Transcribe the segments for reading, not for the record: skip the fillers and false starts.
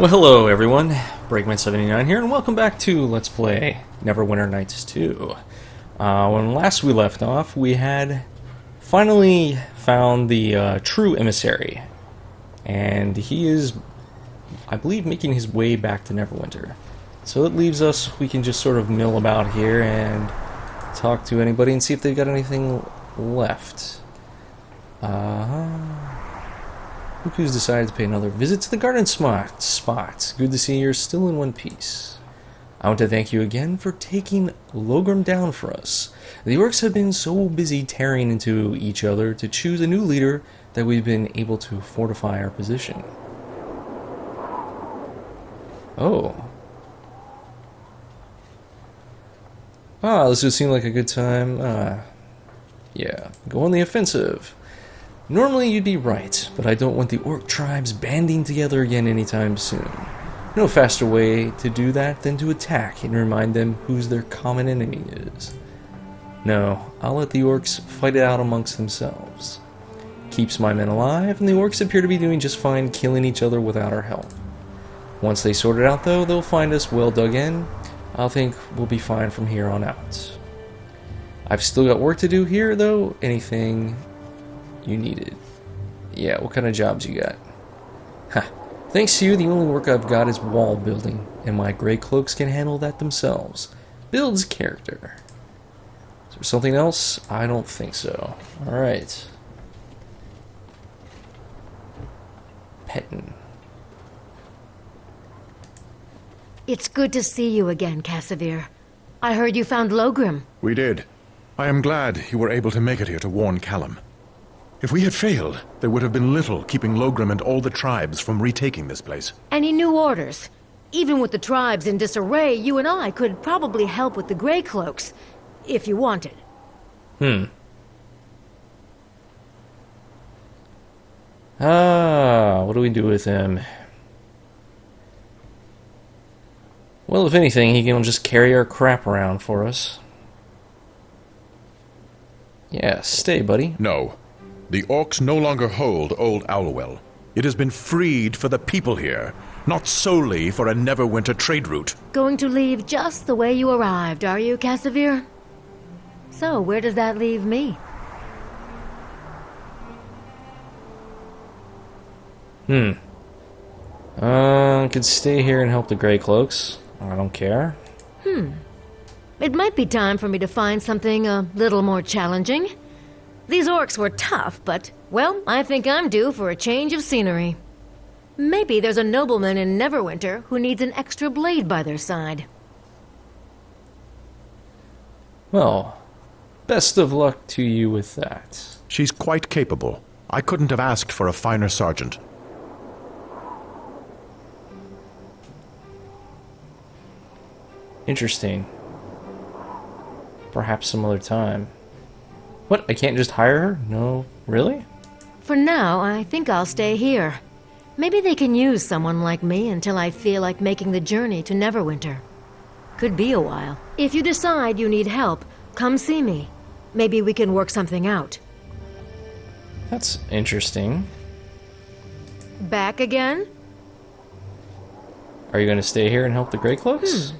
Well, hello everyone, Breakman79 here, and welcome back to Let's Play Neverwinter Nights 2. When last we left off, we had finally found the true emissary, and he is, I believe, making his way back to Neverwinter. So it leaves us, we can just sort of mill about here and talk to anybody and see if they've got anything left. Look who's decided to pay another visit to the garden spot. Good to see you're still in one piece. I want to thank you again for taking Logrim down for us. The orcs have been so busy tearing into each other to choose a new leader that we've been able to fortify our position. Oh. This would seem like a good time. Yeah, go on the offensive. Normally you'd be right, but I don't want the orc tribes banding together again anytime soon. No faster way to do that than to attack and remind them whose their common enemy is. No, I'll let the orcs fight it out amongst themselves. Keeps my men alive, and the orcs appear to be doing just fine killing each other without our help. Once they sort it out though, they'll find us well dug in. I'll think we'll be fine from here on out. I've still got work to do here though. Anything you needed? Yeah, what kind of jobs you got? Ha! Thanks to you, the only work I've got is wall building, and my gray cloaks can handle that themselves. Builds character. Is there something else? I don't think so. Alright. Pettin. It's good to see you again, Casimir. I heard you found Logrim. We did. I am glad you were able to make it here to warn Callum. If we had failed, there would have been little keeping Logrim and all the tribes from retaking this place. Any new orders? Even with the tribes in disarray, you and I could probably help with the Grey Cloaks, if you wanted. What do we do with him? Well, if anything, he can just carry our crap around for us. Yeah, stay, buddy. No. The orcs no longer hold Old Owlwell. It has been freed for the people here, not solely for a Neverwinter trade route. Going to leave just the way you arrived, are you, Casimir? So, where does that leave me? Could stay here and help the Grey Cloaks. I don't care. It might be time for me to find something a little more challenging. These orcs were tough, but, well, I think I'm due for a change of scenery. Maybe there's a nobleman in Neverwinter who needs an extra blade by their side. Well, best of luck to you with that. She's quite capable. I couldn't have asked for a finer sergeant. Interesting. Perhaps some other time. What, I can't just hire her? No, really? For now, I think I'll stay here. Maybe they can use someone like me until I feel like making the journey to Neverwinter. Could be a while. If you decide you need help, come see me. Maybe we can work something out. That's interesting. Back again? Are you going to stay here and help the Grey Cloaks?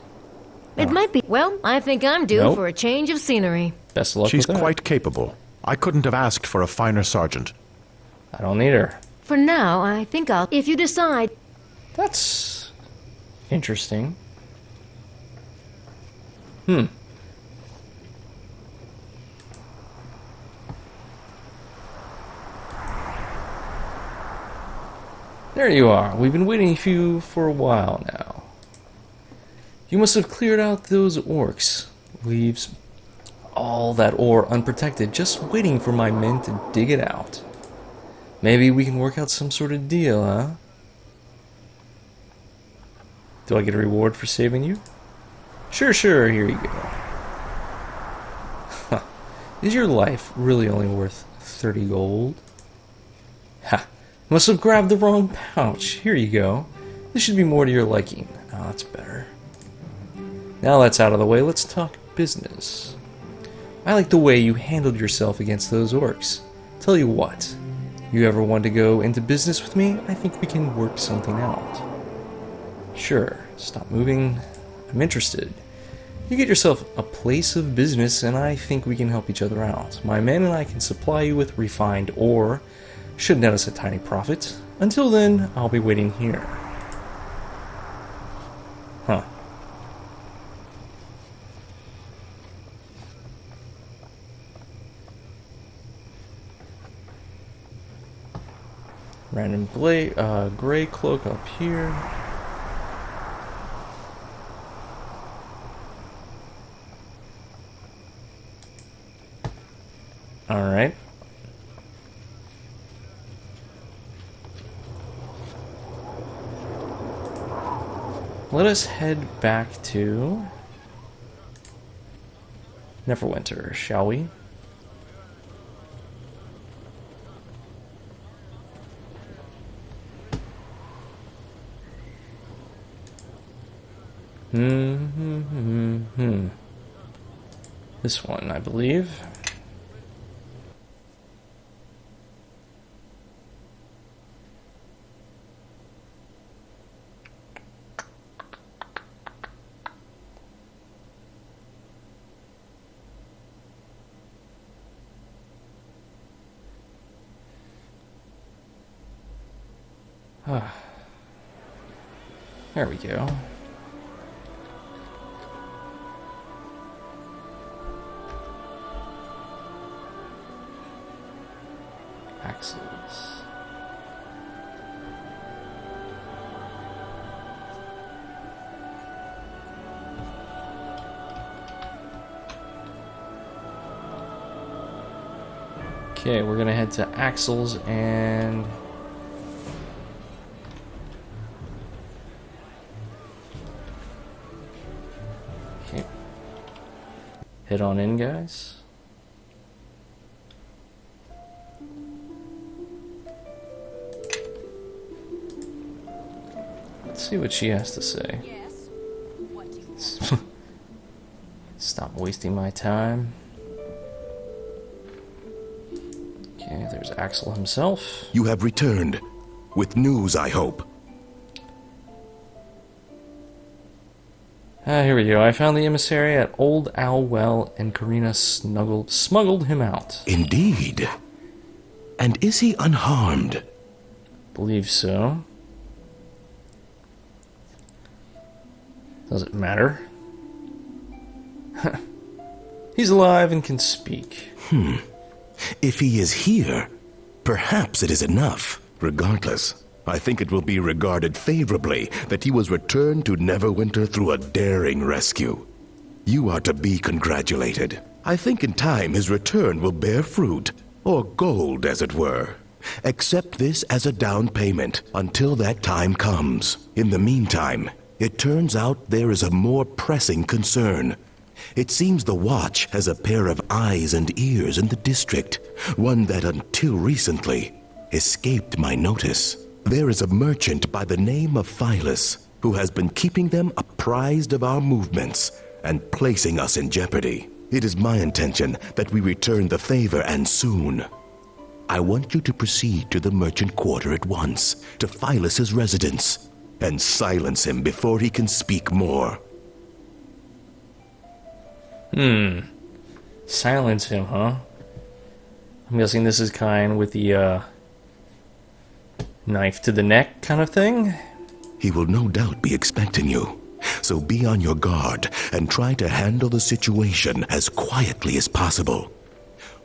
It might be. Well, I think I'm due for a change of scenery. Best of luck She's with that. quite capable. I couldn't have asked for a finer sergeant. I don't need her. For now, I think I'll... If you decide... That's interesting. There you are. We've been waiting for you for a while now. You must have cleared out those orcs. Leaves all that ore unprotected, just waiting for my men to dig it out. Maybe we can work out some sort of deal, huh? Do I get a reward for saving you? Sure, here you go. Is your life really only worth 30 gold? Ha! Must have grabbed the wrong pouch. Here you go. This should be more to your liking. Oh, that's better. Now that's out of the way, let's talk business. I like the way you handled yourself against those orcs. Tell you what, you ever want to go into business with me? I think we can work something out. Sure, stop moving. I'm interested. You get yourself a place of business, and I think we can help each other out. My men and I can supply you with refined ore. Should net us a tiny profit. Until then, I'll be waiting here. Huh. Random gray cloak up here. Alright. Let us head back to Neverwinter, shall we? This one, I believe. There we go. Axles. Okay, we're gonna head to Axles and okay. Head on in, guys. Let's see what she has to say. Yes. What do you want? Stop wasting my time. Okay, there's Axel himself. You have returned. With news, I hope. Here we go. I found the emissary at Old Owl Well, and Karina smuggled him out. Indeed. And is he unharmed? Believe so. Does it matter? He's alive and can speak. If he is here, perhaps it is enough. Regardless, I think it will be regarded favorably that he was returned to Neverwinter through a daring rescue. You are to be congratulated. I think in time his return will bear fruit, or gold as it were. Accept this as a down payment until that time comes. In the meantime, it turns out there is a more pressing concern. It seems the Watch has a pair of eyes and ears in the district, one that until recently escaped my notice. There is a merchant by the name of Phyllis who has been keeping them apprised of our movements and placing us in jeopardy. It is my intention that we return the favor, and soon. I want you to proceed to the merchant quarter at once, to Phyllis's residence, and silence him before he can speak more. Silence him, huh? I'm guessing this is kind with the, knife to the neck kind of thing? He will no doubt be expecting you, so be on your guard and try to handle the situation as quietly as possible.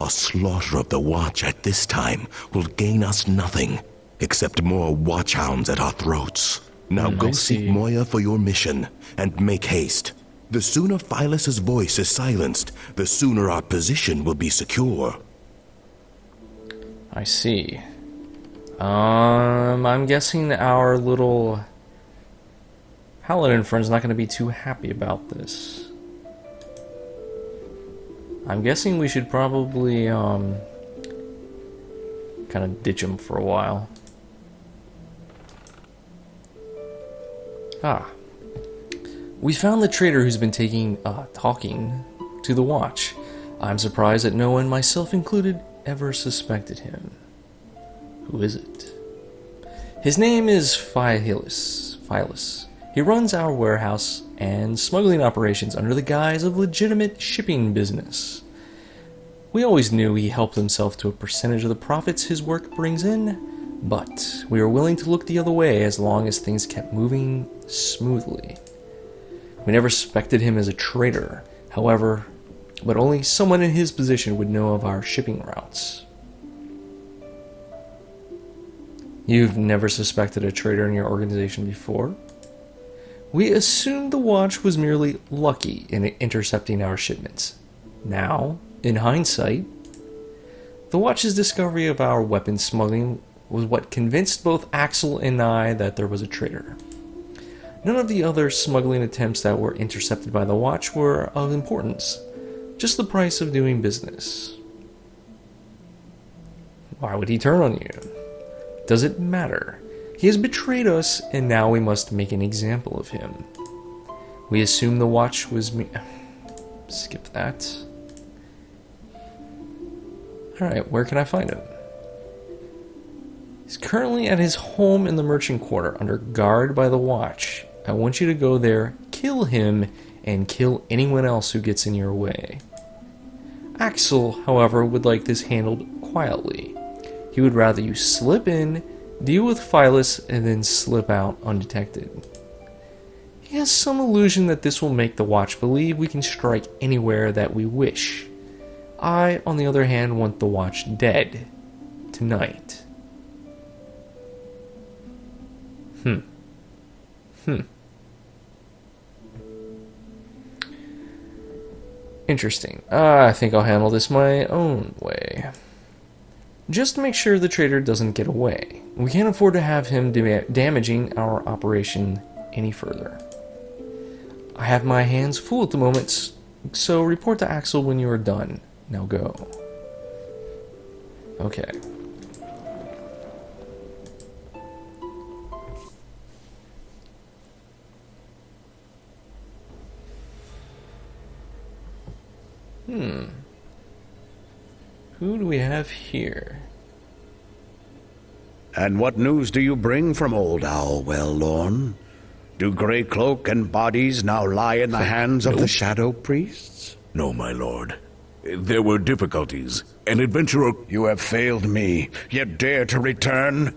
A slaughter of the Watch at this time will gain us nothing, except more watchhounds at our throats. Now go seek Moya for your mission, and make haste. The sooner Phyllis's voice is silenced, the sooner our position will be secure. I see. I'm guessing our little paladin friend's not going to be too happy about this. I'm guessing we should probably, kind of ditch him for a while. We found the traitor who's been talking to the Watch. I'm surprised that no one, myself included, ever suspected him. Who is it? His name is Phyllis. He runs our warehouse and smuggling operations under the guise of legitimate shipping business. We always knew he helped himself to a percentage of the profits his work brings in, but we were willing to look the other way as long as things kept moving smoothly. We never suspected him as a traitor, however, but only someone in his position would know of our shipping routes. You've never suspected a traitor in your organization before? We assumed the watch was merely lucky in intercepting our shipments. Now, in hindsight, the watch's discovery of our weapons smuggling was what convinced both Axel and I that there was a traitor. None of the other smuggling attempts that were intercepted by the watch were of importance, just the price of doing business. Why would he turn on you? Does it matter? He has betrayed us, and now we must make an example of him. We assume the watch was me. Skip that. Alright, where can I find him? He's currently at his home in the Merchant Quarter, under guard by the watch. I want you to go there, kill him, and kill anyone else who gets in your way. Axel, however, would like this handled quietly. He would rather you slip in, deal with Phyllis, and then slip out undetected. He has some illusion that this will make the watch believe we can strike anywhere that we wish. I, on the other hand, want the watch dead. Tonight. Interesting. I think I'll handle this my own way. Just to make sure the traitor doesn't get away. We can't afford to have him damaging our operation any further. I have my hands full at the moment, so report to Axel when you are done. Now go. Okay. Who do we have here? And what news do you bring from Old Owlwell, Lorne? Do Grey Cloak and bodies now lie in the hands of the Shadow Priests? No, my lord. There were difficulties. An adventurer... You have failed me, yet dare to return?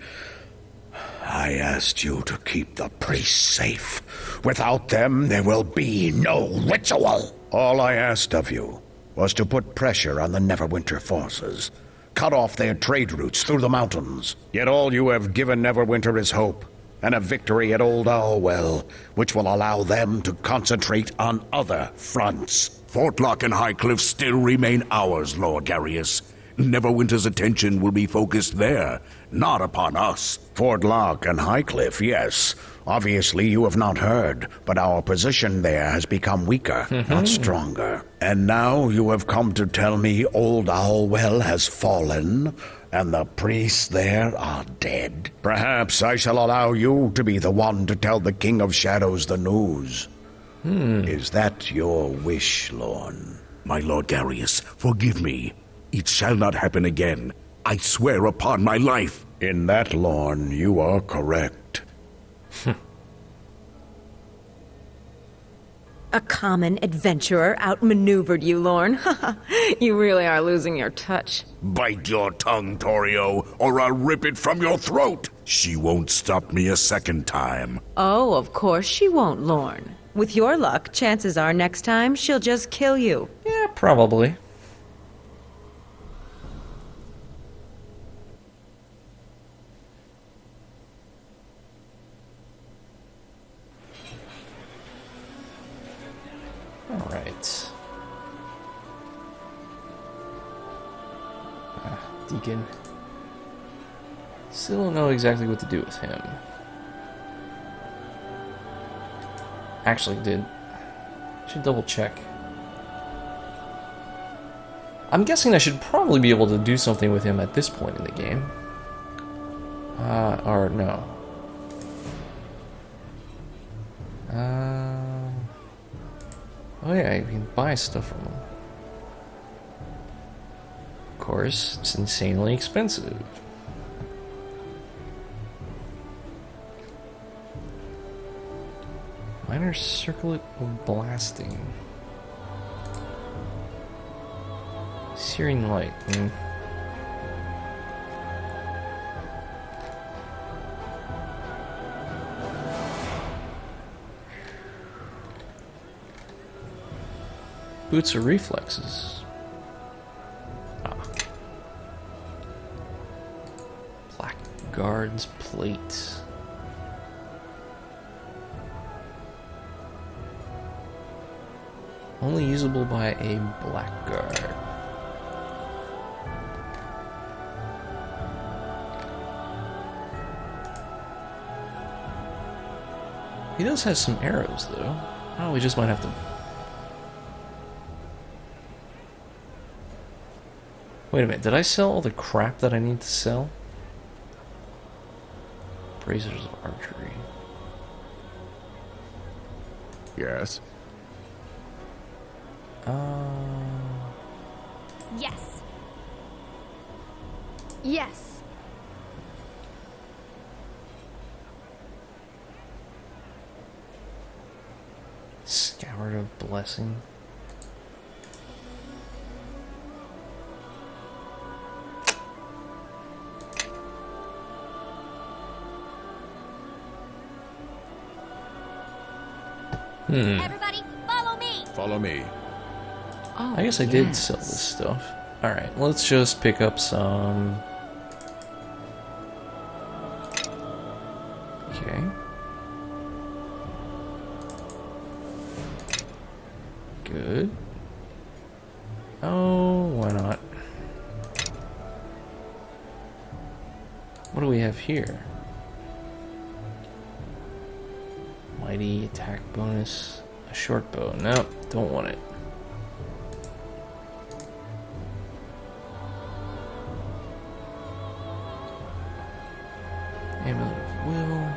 I asked you to keep the priests safe. Without them, there will be no ritual. All I asked of you was to put pressure on the Neverwinter forces, cut off their trade routes through the mountains. Yet all you have given Neverwinter is hope, and a victory at Old Owlwell, which will allow them to concentrate on other fronts. Fortlock and Highcliff still remain ours, Lord Darius. Neverwinter's attention will be focused there, not upon us. Fortlock and Highcliff, yes. Obviously you have not heard, but our position there has become weaker, not stronger. And now you have come to tell me Old Owlwell has fallen, and the priests there are dead. Perhaps I shall allow you to be the one to tell the King of Shadows the news. Is that your wish, Lorne? My Lord Darius, forgive me. It shall not happen again. I swear upon my life. In that, Lorne, you are correct. A common adventurer outmaneuvered you, Lorne. You really are losing your touch. Bite your tongue, Torio, or I'll rip it from your throat. She won't stop me a second time. Oh, of course she won't, Lorne. With your luck, chances are next time she'll just kill you. Yeah, probably. Alright. Deacon. Still don't know exactly what to do with him. Actually did. Should double check. I'm guessing I should probably be able to do something with him at this point in the game. Or no. Oh yeah, you can buy stuff from him. Of course, it's insanely expensive. Minor circlet of blasting. Searing light. Boots of reflexes. Blackguard's plate. Only usable by a blackguard. He does have some arrows, though. Oh, we just might have to... Wait a minute, did I sell all the crap that I need to sell? Bracers of archery. Yes. Yes. Yes. Scourge of blessing. Everybody, follow me. Follow me. Oh, I guess I did sell this stuff. Alright, let's just pick up some... Okay. Good. Oh, why not? What do we have here? Mighty attack bonus. A short bow. Nope, don't want it. Amulet of Will.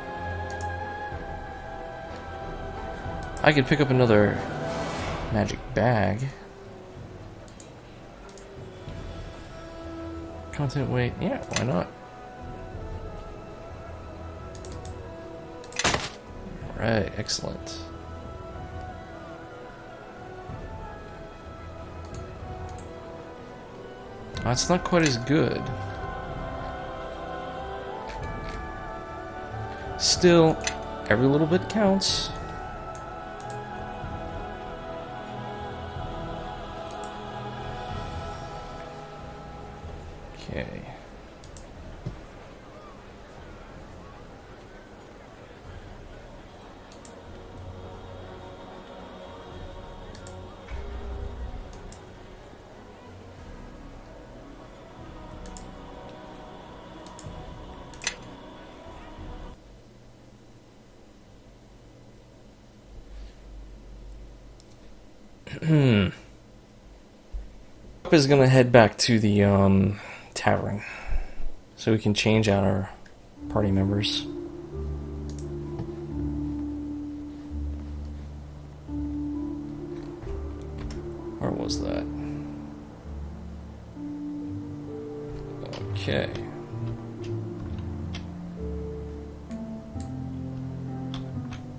I could pick up another magic bag. Content weight. Yeah, why not? Alright, excellent. That's not quite as good. Still, every little bit counts. Okay. Is gonna head back to the tavern so we can change out our party members. Where was that? Okay.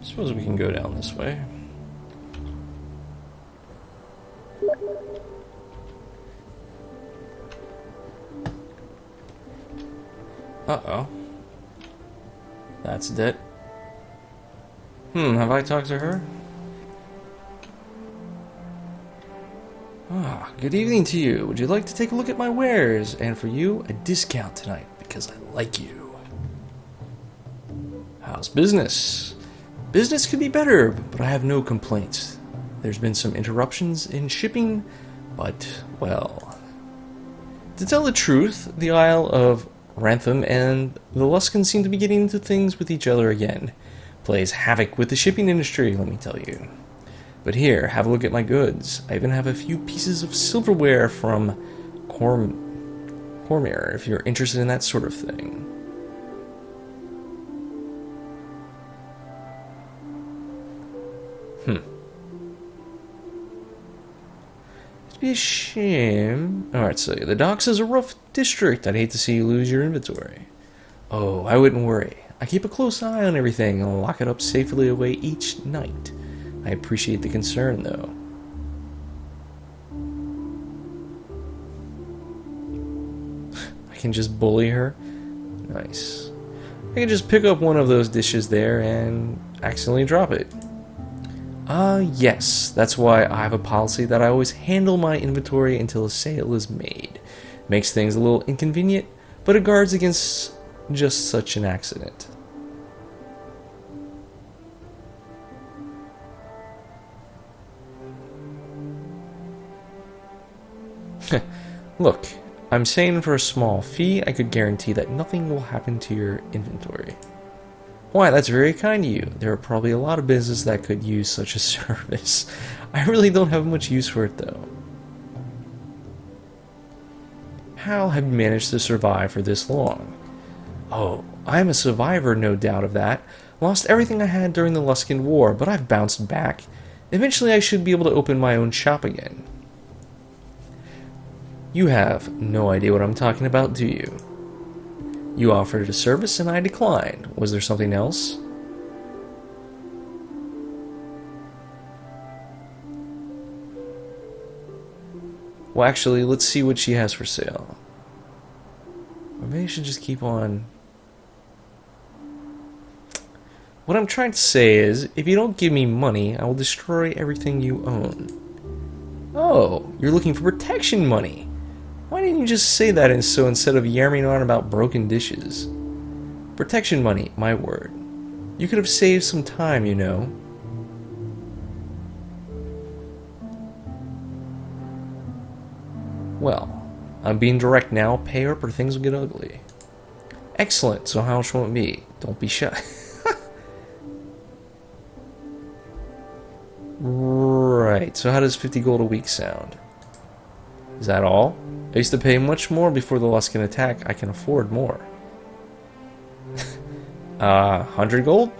Suppose we can go down this way. Uh-oh. That's it. Have I talked to her? Ah, good evening to you. Would you like to take a look at my wares? And for you, a discount tonight, because I like you. How's business? Business could be better, but I have no complaints. There's been some interruptions in shipping, but, well... To tell the truth, the Isle of Rantham and the Luskans seem to be getting into things with each other again. Plays havoc with the shipping industry, let me tell you. But here, have a look at my goods. I even have a few pieces of silverware from Cormyr, if you're interested in that sort of thing. It'd be a shame. Alright, so the docks is a rough district. I'd hate to see you lose your inventory. Oh, I wouldn't worry. I keep a close eye on everything and lock it up safely away each night. I appreciate the concern, though. I can just bully her? Nice. I can just pick up one of those dishes there and accidentally drop it. Yes. That's why I have a policy that I always handle my inventory until a sale is made. Makes things a little inconvenient, but it guards against just such an accident. Look, I'm saying for a small fee, I could guarantee that nothing will happen to your inventory. Why, that's very kind of you. There are probably a lot of businesses that could use such a service. I really don't have much use for it, though. How have you managed to survive for this long? Oh, I'm a survivor, no doubt of that. Lost everything I had during the Luskan War, but I've bounced back. Eventually I should be able to open my own shop again. You have no idea what I'm talking about, do you? You offered a service and I declined. Was there something else? Well, actually, let's see what she has for sale. Or maybe I should just keep on. What I'm trying to say is, if you don't give me money, I will destroy everything you own. Oh, you're looking for protection money. Why didn't you just say that instead of yammering on about broken dishes? Protection money, my word. You could have saved some time, you know. Well, I'm being direct now. Pay up or things will get ugly. Excellent, so how much will it be? Don't be shy. Right, so how does 50 gold a week sound? Is that all? I used to pay much more before the Luskan attack. I can afford more. 100 gold?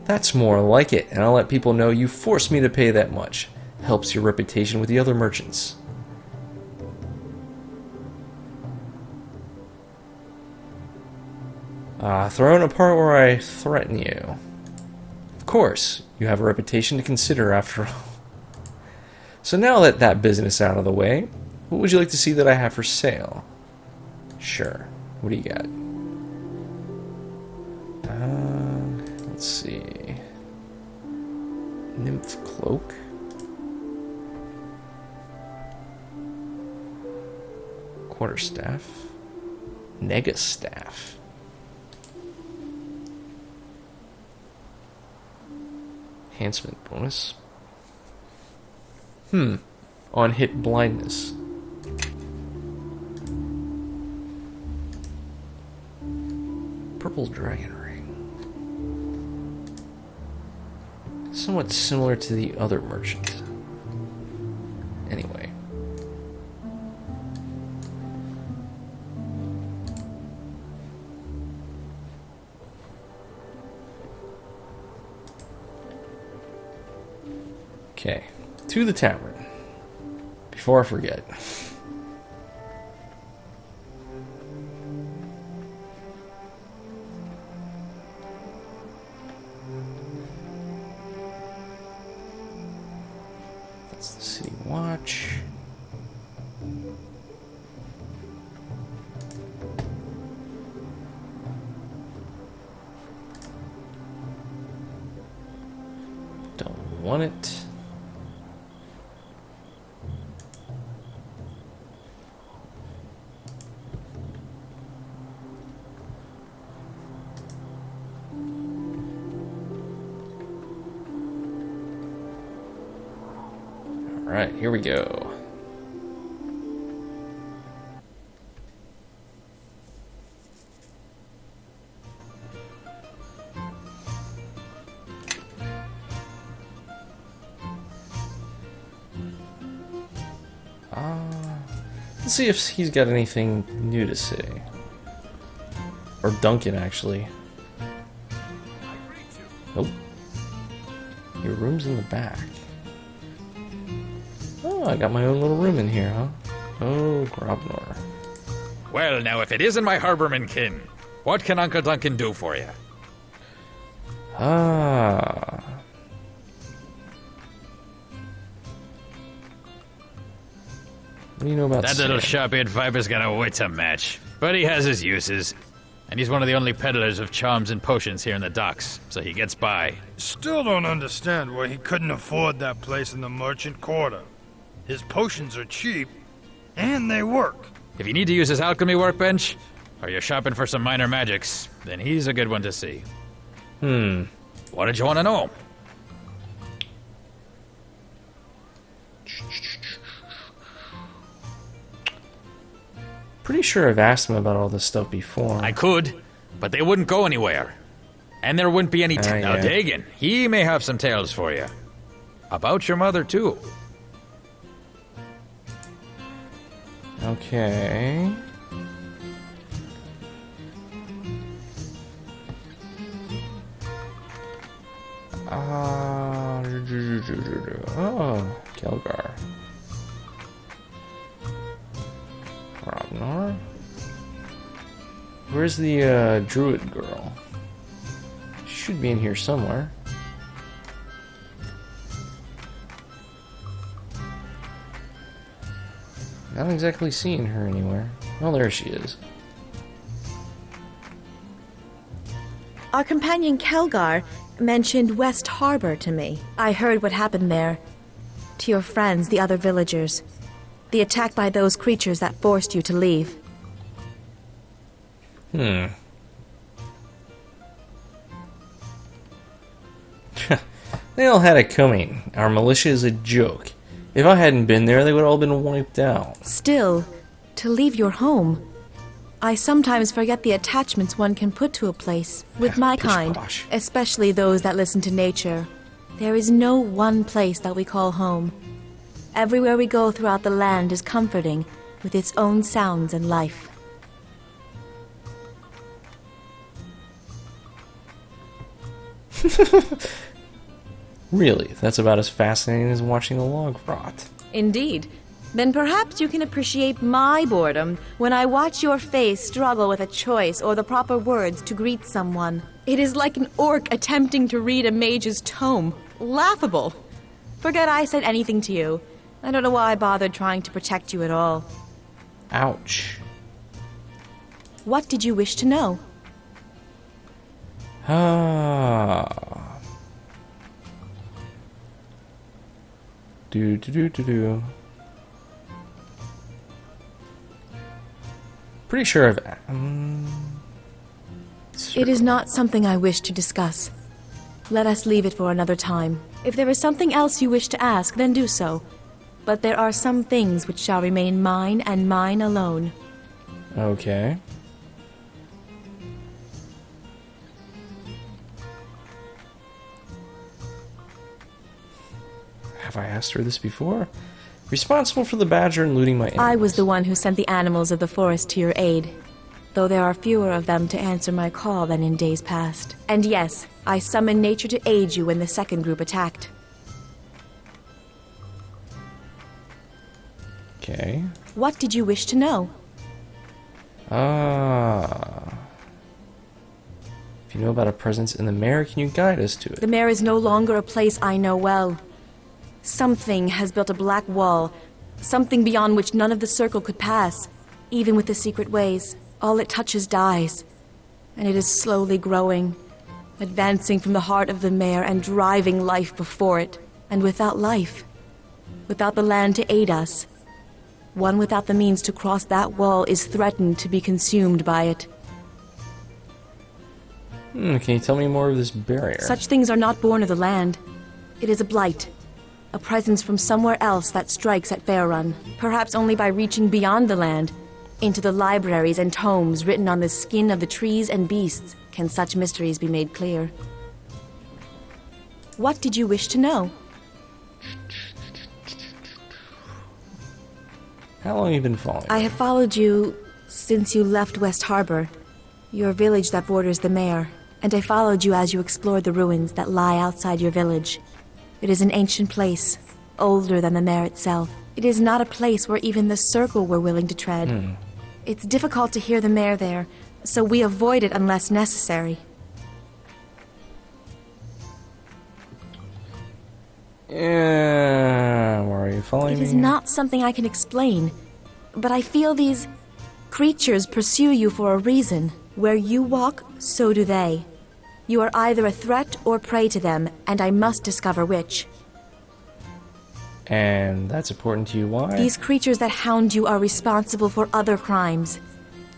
That's more like it, and I'll let people know you forced me to pay that much. Helps your reputation with the other merchants. Throw in a part where I threaten you. Of course, you have a reputation to consider after all. So now that that business out of the way, what would you like to see that I have for sale? Sure. What do you got? Let's see. Nymph cloak. Quarterstaff. Negastaff. Enhancement bonus. On hit blindness. Purple dragon ring. Somewhat similar to the other merchant. Anyway. Okay. To the tavern. Before I forget. That's the city watch. Don't want it. Alright, here we go. Let's see if he's got anything new to say. Or Duncan, actually. Nope. Your room's in the back. Oh, I got my own little room in here, huh? Oh, Grobnor. Well, now, if it isn't my harborman kin. What can Uncle Duncan do for you? Ah. What do you know about That little Sam? sharp-eared viper's got a wit to match, but he has his uses. And he's one of the only peddlers of charms and potions here in the docks, so he gets by. Still don't understand why he couldn't afford that place in the merchant quarter. His potions are cheap, and they work. If you need to use his alchemy workbench, or you're shopping for some minor magics, then he's a good one to see. What did you want to know? Pretty sure I've asked him about all this stuff before. I could, but they wouldn't go anywhere. And there wouldn't be any... Now, yeah. Dagan, he may have some tales for you. About your mother, too. Okay. Oh, Kelgar. Robnar. Where's the druid girl? She should be in here somewhere. Not exactly seeing her anywhere. Oh, there she is. Our companion Kelgar mentioned West Harbor to me. I heard what happened there. To your friends, the other villagers. The attack by those creatures that forced you to leave. They all had it coming. Our militia is a joke. If I hadn't been there, they would all been wiped out. Still, to leave your home. I sometimes forget the attachments one can put to a place. With my kind, posh. especially those that listen to nature, there is no one place that we call home. Everywhere we go throughout the land is comforting, with its own sounds and life. Really, that's about as fascinating as watching a log rot. Indeed. Then perhaps you can appreciate my boredom when I watch your face struggle with a choice or the proper words to greet someone. It is like an orc attempting to read a mage's tome. Laughable. Forget I said anything to you. I don't know why I bothered trying to protect you at all. Ouch. What did you wish to know? Ah. Do. Pretty sure I've... It is not something I wish to discuss. Let us leave it for another time. If there is something else you wish to ask, then do so. But there are some things which shall remain mine and mine alone. Okay. Have I asked her this before? Responsible for the badger and looting my animals. I was the one who sent the animals of the forest to your aid, though there are fewer of them to answer my call than in days past. And yes, I summoned nature to aid you when the second group attacked. Okay. What did you wish to know? Ah. If you know about a presence in the mare, can you guide us to it? The mare is no longer a place I know well. Something has built a black wall, something beyond which none of the circle could pass, even with the secret ways. All it touches dies, and it is slowly growing, advancing from the heart of the mare and driving life before it. And without life, without the land to aid us, one without the means to cross that wall is threatened to be consumed by it. Can you tell me more of this barrier? Such things are not born of the land. It is a blight, a presence from somewhere else that strikes at Faerun. Perhaps only by reaching beyond the land, into the libraries and tomes written on the skin of the trees and beasts, can such mysteries be made clear. What did you wish to know? How long have you been following? I have followed you since you left West Harbor, your village that borders the Mare, and I followed you as you explored the ruins that lie outside your village. It is an ancient place, older than the Mare itself. It is not a place where even the Circle were willing to tread. It's difficult to hear the Mare there, so we avoid it unless necessary. Yeah, where are you following It me? is not something I can explain, but I feel these creatures pursue you for a reason. Where you walk, so do they. You are either a threat or prey to them, and I must discover which. And that's important to you, why? These creatures that hound you are responsible for other crimes.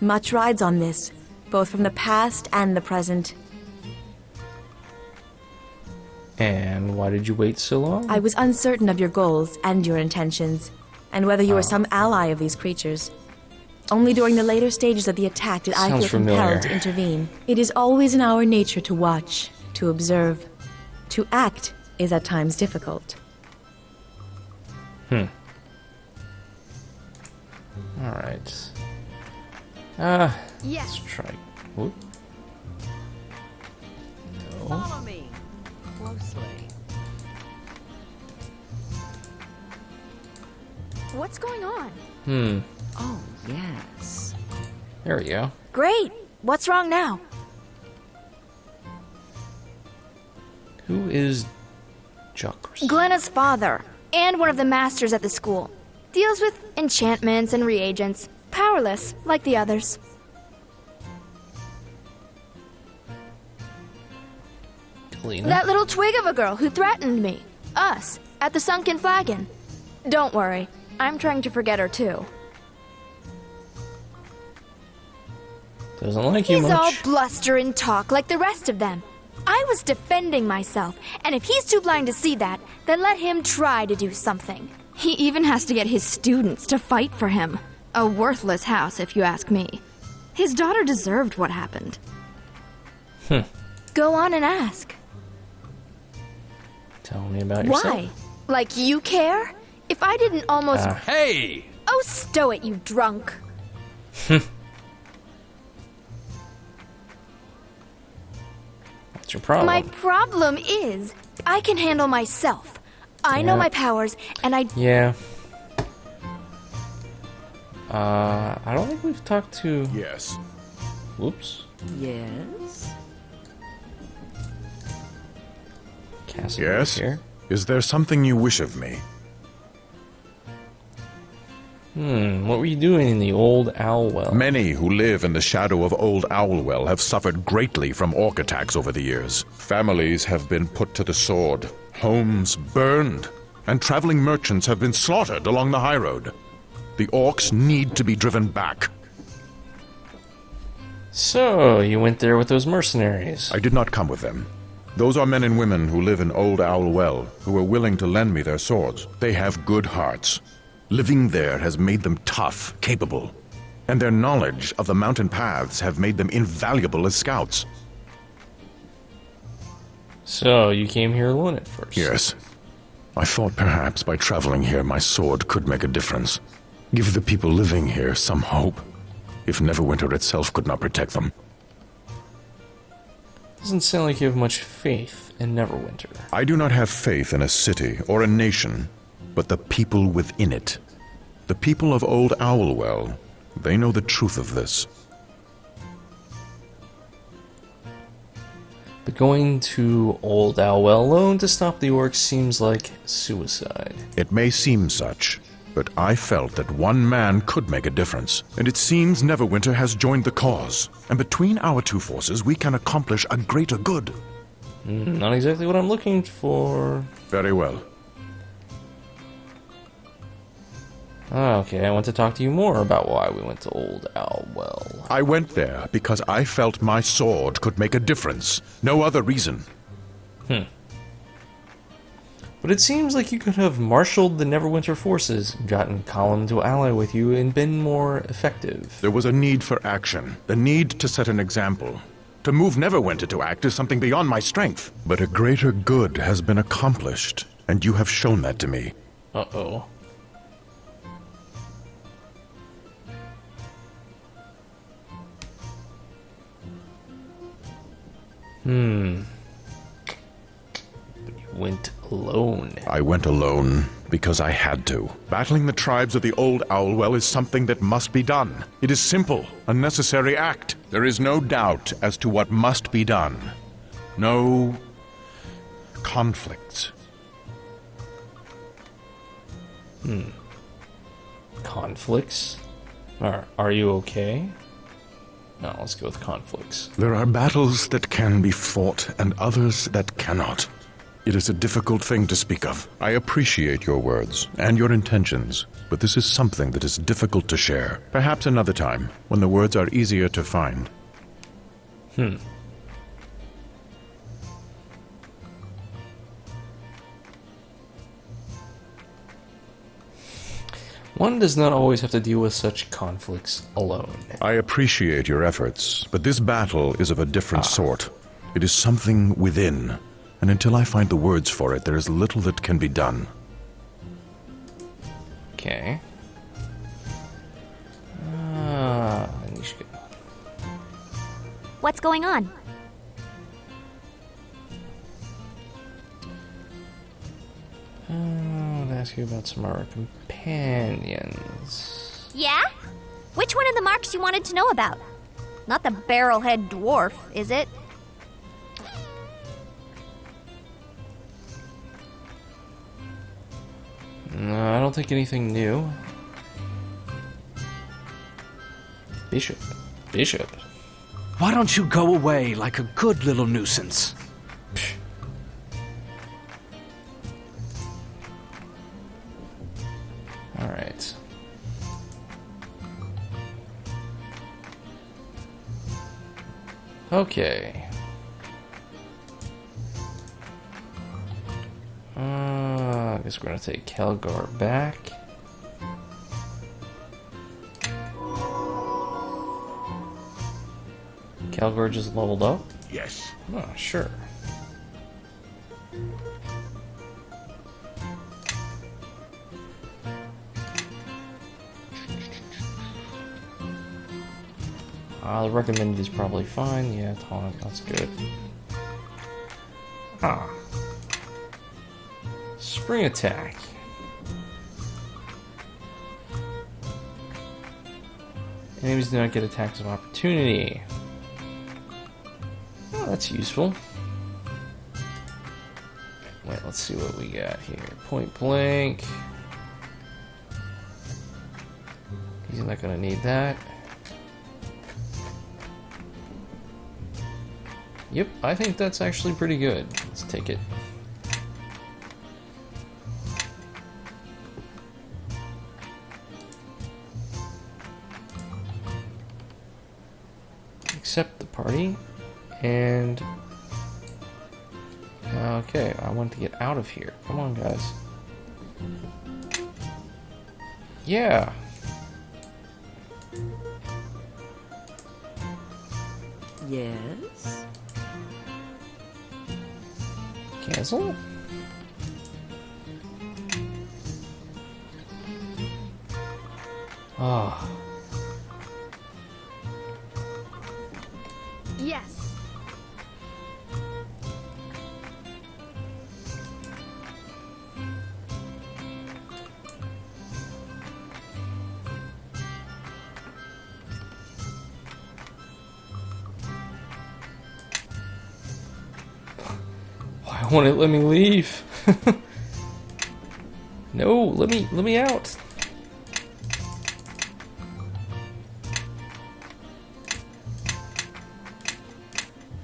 Much rides on this, both from the past and the present. And why did you wait so long? I was uncertain of your goals and your intentions, and whether you were some ally of these creatures. Only during the later stages of the attack did I Sounds feel compelled familiar. to intervene. It is always in our nature to watch, to observe. To act is at times difficult. Alright. Yes. Let's try. Whoop. No. Follow me closely. What's going on? Oh, yes. There we go. Great. What's wrong now? Who is Jokers? Glenna's father, and one of the masters at the school. Deals with enchantments and reagents. Powerless, like the others. Galena? That little twig of a girl who threatened me. Us, at the Sunken Flagon. Don't worry, I'm trying to forget her too. Doesn't like you He's much. all bluster and talk like the rest of them. I was defending myself, and if he's too blind to see that, then let him try to do something. He even has to get his students to fight for him. A worthless house, if you ask me. His daughter deserved what happened. Go on and ask. Tell me about yourself. Why? Like you care? If I didn't almost... Hey! Oh, stow it, you drunk. What's your problem? My problem is, I can handle myself. I know Yeah. my powers, and I... Yeah. I don't think we've talked to... Yes. Whoops. Yes? Cassie Yes? here. Is there something you wish of me? What were you doing in the old owl well? Many who live in the shadow of Old Owlwell have suffered greatly from orc attacks over the years. Families have been put to the sword, homes burned, and traveling merchants have been slaughtered along the high road. The orcs need to be driven back. So, you went there with those mercenaries. I did not come with them. Those are men and women who live in Old Owlwell, who are willing to lend me their swords. They have good hearts. Living there has made them tough, capable, and their knowledge of the mountain paths have made them invaluable as scouts. So, you came here alone at first? Yes. I thought perhaps by traveling here my sword could make a difference. Give the people living here some hope, if Neverwinter itself could not protect them. Doesn't sound like you have much faith in Neverwinter. I do not have faith in a city or a nation, but the people within it. The people of Old Owlwell, they know the truth of this. But going to Old Owlwell alone to stop the orcs seems like suicide. It may seem such, but I felt that one man could make a difference. And it seems Neverwinter has joined the cause. And between our two forces, we can accomplish a greater good. Not exactly what I'm looking for. Very well. Okay, I want to talk to you more about why we went to Old Owlwell. I went there because I felt my sword could make a difference. No other reason. But it seems like you could have marshaled the Neverwinter forces, gotten Column to ally with you, and been more effective. There was a need for action, the need to set an example. To move Neverwinter to act is something beyond my strength. But a greater good has been accomplished, and you have shown that to me. Uh-oh. But you went alone. I went alone because I had to. Battling the tribes of the old Owlwell is something that must be done. It is simple, a necessary act. There is no doubt as to what must be done. No conflicts. Conflicts? Are you okay? No, let's go with conflicts. There are battles that can be fought and others that cannot. It is a difficult thing to speak of. I appreciate your words and your intentions, but this is something that is difficult to share. Perhaps another time, when the words are easier to find. One does not always have to deal with such conflicts alone. I appreciate your efforts, but this battle is of a different sort. It is something within, and until I find the words for it, there is little that can be done. Okay. What's going on? I'll ask you about some of our companions. Yeah? Which one of the marks you wanted to know about? Not the barrel-head dwarf, is it? No, I don't think anything new. Bishop. Why don't you go away like a good little nuisance? Alright. Okay. I guess we're gonna take Kelgar back. Kelgar just leveled up? Yes. Oh, sure. The recommended is probably fine. Yeah, taunt, that's good. Spring attack. Enemies do not get attacks of opportunity. Oh, that's useful. Wait, let's see what we got here. Point blank. He's not gonna need that. Yep, I think that's actually pretty good. Let's take it. Accept the party. And... okay, I want to get out of here. Come on, guys. Yeah! Yes? Cancel? Ah. Yes. Why won't it let me leave? No, let me out.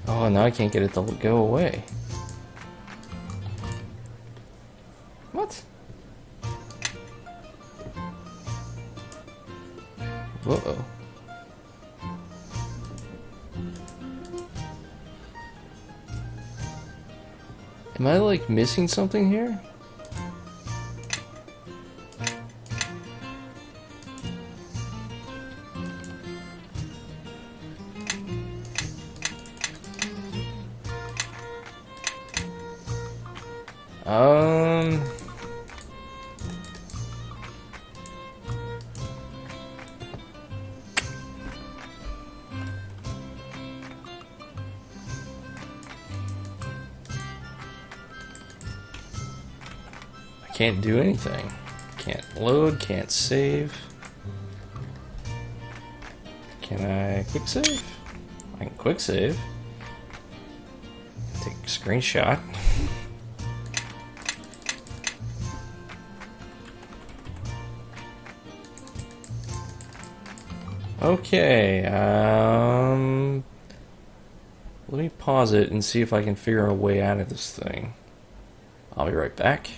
Oh, now I can't get it to go away. What? Uh-oh. Am I, like, missing something here? Can't do anything. Can't load, can't save. Can I quick save? I can quick save. Take a screenshot. Okay, let me pause it and see if I can figure out a way out of this thing. I'll be right back.